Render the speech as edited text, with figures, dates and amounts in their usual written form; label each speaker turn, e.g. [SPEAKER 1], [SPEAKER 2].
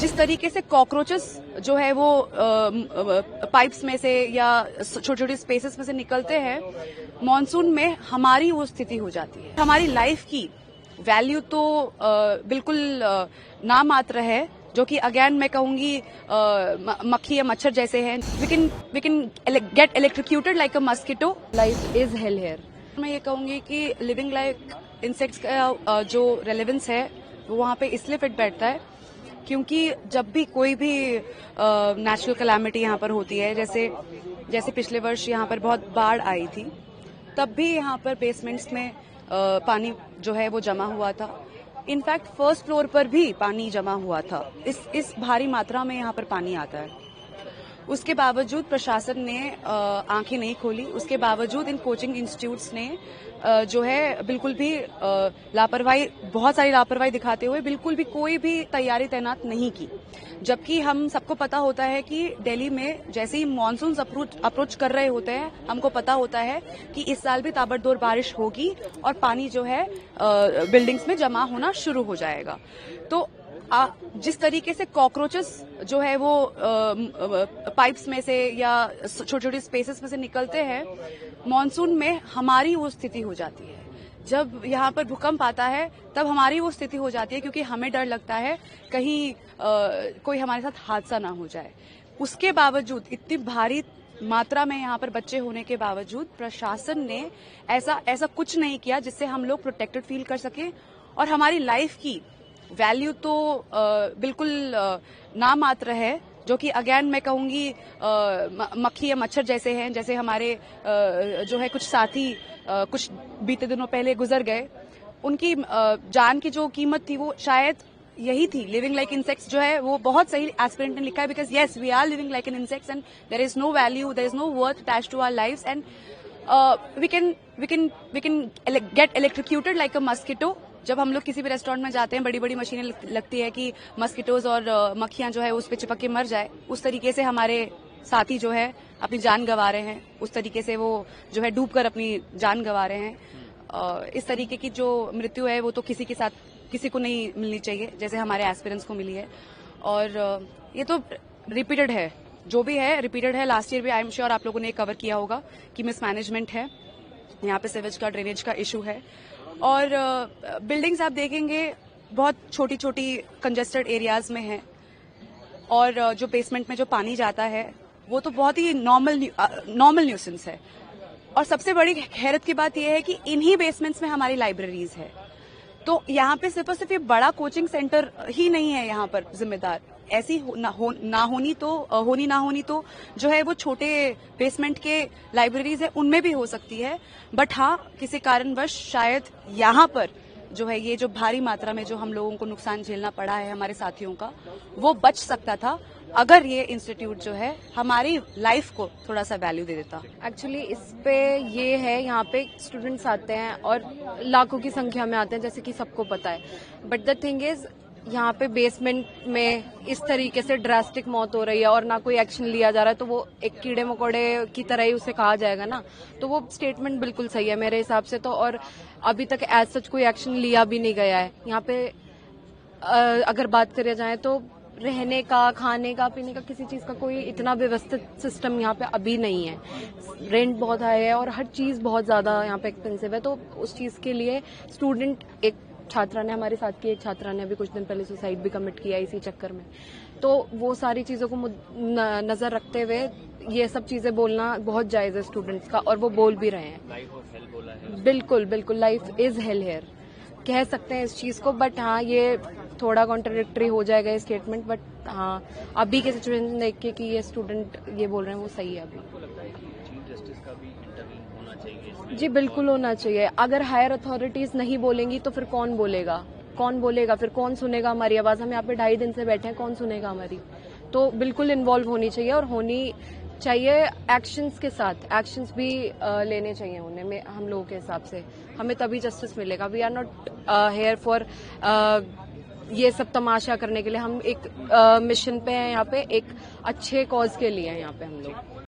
[SPEAKER 1] जिस तरीके से कॉकरोचेस जो है वो पाइप्स में से या छोटे छोटे स्पेसेस में से निकलते हैं, मॉनसून में हमारी वो स्थिति हो जाती है। हमारी लाइफ की वैल्यू तो बिल्कुल नामात्र है, जो कि अगेन मैं कहूंगी मक्खी या मच्छर जैसे हैं। We can get electrocuted like a mosquito. Life is hell here. मैं ये कहूंगी कि लिविंग लाइक इंसेक्ट्स का जो रेलेवेंस है वो वहाँ पे इसलिए फिट बैठता है क्योंकि जब भी कोई भी नेचुरल कैलामिटी यहाँ पर होती है, जैसे पिछले वर्ष यहाँ पर बहुत बाढ़ आई थी, तब भी यहाँ पर बेसमेंट्स में पानी जो है वो जमा हुआ था। इनफैक्ट फर्स्ट फ्लोर पर भी पानी जमा हुआ था। इस भारी मात्रा में यहाँ पर पानी आता है। उसके बावजूद प्रशासन ने आंखें नहीं खोली। उसके बावजूद इन कोचिंग इंस्टीट्यूट्स ने जो है बिल्कुल भी लापरवाही, बहुत सारी लापरवाही दिखाते हुए बिल्कुल भी कोई भी तैयारी तैनात नहीं की। जबकि हम सबको पता होता है कि दिल्ली में जैसे ही मॉनसून अप्रोच कर रहे होते हैं, हमको पता होता है कि इस साल भी ताबड़तोड़ बारिश होगी और पानी जो है बिल्डिंग्स में जमा होना शुरू हो जाएगा। तो जिस तरीके से कॉकरोचेस जो है वो पाइप्स में से या छोटे छोटे स्पेसेस में से निकलते हैं, मॉनसून में हमारी वो स्थिति हो जाती है। जब यहाँ पर भूकंप आता है तब हमारी वो स्थिति हो जाती है, क्योंकि हमें डर लगता है कहीं कोई हमारे साथ हादसा ना हो जाए। उसके बावजूद, इतनी भारी मात्रा में यहाँ पर बच्चे होने के बावजूद, प्रशासन ने ऐसा कुछ नहीं किया जिससे हम लोग प्रोटेक्टेड फील कर सके। और हमारी लाइफ की वैल्यू तो बिल्कुल नामात्र है, जो कि अगेन मैं कहूंगी मक्खी या मच्छर जैसे हैं। जैसे हमारे जो है कुछ साथी कुछ बीते दिनों पहले गुजर गए, उनकी जान की जो कीमत थी वो शायद यही थी। लिविंग लाइक इंसेक्ट्स जो है वो बहुत सही एस्पिरेंट ने लिखा है, because yes we are living like an insects and there is no value, there is no worth attached to our lives and we can get electrocuted like a mosquito. जब हम लोग किसी भी रेस्टोरेंट में जाते हैं, बड़ी बड़ी मशीनें लगती है कि मस्किटोज और मक्खियां जो है उस पे चिपक के मर जाए। उस तरीके से हमारे साथी जो है अपनी जान गंवा रहे हैं, उस तरीके से वो जो है डूबकर अपनी जान गंवा रहे हैं। इस तरीके की जो मृत्यु है वो तो किसी को नहीं मिलनी चाहिए, जैसे हमारे एस्पिरेंट्स को मिली है। और ये तो रिपीटेड है, जो भी है रिपीटेड है। लास्ट ईयर भी आई एम श्योर आप लोगों ने कवर किया होगा कि मिसमैनेजमेंट है, यहाँ पे सीवेज का, ड्रेनेज का इशू है। और बिल्डिंग्स आप देखेंगे बहुत छोटी छोटी कंजेस्टेड एरियाज में है, और जो बेसमेंट में जो पानी जाता है वो तो बहुत ही नॉर्मल न्यूसेंस है। और सबसे बड़ी हैरत की बात यह है कि इन्हीं बेसमेंट्स में हमारी लाइब्रेरीज है। तो यहाँ पे सिर्फ ये बड़ा कोचिंग सेंटर ही नहीं है यहाँ पर जिम्मेदार। ऐसी ना होनी तो जो है वो छोटे बेसमेंट के लाइब्रेरीज है, उनमें भी हो सकती है। बट हाँ, किसी कारणवश शायद यहाँ पर जो है ये जो भारी मात्रा में जो हम लोगों को नुकसान झेलना पड़ा है हमारे साथियों का, वो बच सकता था अगर ये इंस्टीट्यूट जो है हमारी लाइफ को थोड़ा सा वैल्यू दे देता।
[SPEAKER 2] एक्चुअली इस पे ये है, यहाँ पे स्टूडेंट्स आते हैं और लाखों की संख्या में आते हैं, जैसे कि सबको पता है। बट द थिंग इज, यहाँ पे बेसमेंट में इस तरीके से ड्रास्टिक मौत हो रही है और ना कोई एक्शन लिया जा रहा है, तो वो एक कीड़े मकोड़े की तरह ही उसे कहा जाएगा ना। तो वो स्टेटमेंट बिल्कुल सही है मेरे हिसाब से तो। और अभी तक एज सच कोई एक्शन लिया भी नहीं गया है। यहाँ पे अगर बात करें जाए तो रहने का, खाने का, पीने का, किसी चीज का कोई इतना व्यवस्थित सिस्टम यहाँ पे अभी नहीं है। रेंट बहुत हाई है और हर चीज बहुत ज्यादा यहाँ पे एक्सपेंसिव है। तो उस चीज के लिए स्टूडेंट, एक छात्रा ने, हमारे साथ की एक छात्रा ने अभी कुछ दिन पहले सुसाइड भी कमिट किया इसी चक्कर में। तो वो सारी चीजों को नजर रखते हुए ये सब चीजें बोलना बहुत जायज है स्टूडेंट्स का, और वो बोल भी रहे हैं।
[SPEAKER 3] लाइफ ऑफ हेल बोला है।
[SPEAKER 2] बिल्कुल बिल्कुल, लाइफ इज हेल हेयर कह सकते हैं इस चीज को। बट हाँ, ये थोड़ा कॉन्ट्राडिक्टरी हो जाएगा ये स्टेटमेंट। बट हाँ, अभी के सिचुएशन देख के कि ये स्टूडेंट ये बोल रहे हैं वो सही है। अभी
[SPEAKER 3] आपको लगता है कि चीफ जस्टिस का भी इंटरव्यू होना चाहिए?
[SPEAKER 2] जी बिल्कुल होना चाहिए। अगर हायर अथॉरिटीज नहीं बोलेंगी तो फिर कौन बोलेगा? फिर कौन सुनेगा हमारी आवाज? हम यहाँ पे 2.5 दिन से बैठे हैं, कौन सुनेगा हमारी? तो बिल्कुल इन्वॉल्व होनी चाहिए, और होनी चाहिए एक्शंस के साथ। एक्शंस भी लेने चाहिए उन्हें, हम लोगों के हिसाब से। हमें तभी जस्टिस मिलेगा। We are not here for ये सब तमाशा करने के लिए। हम एक मिशन पे हैं यहाँ पे, एक अच्छे कॉज के लिए हैं यहाँ पे हम लोग।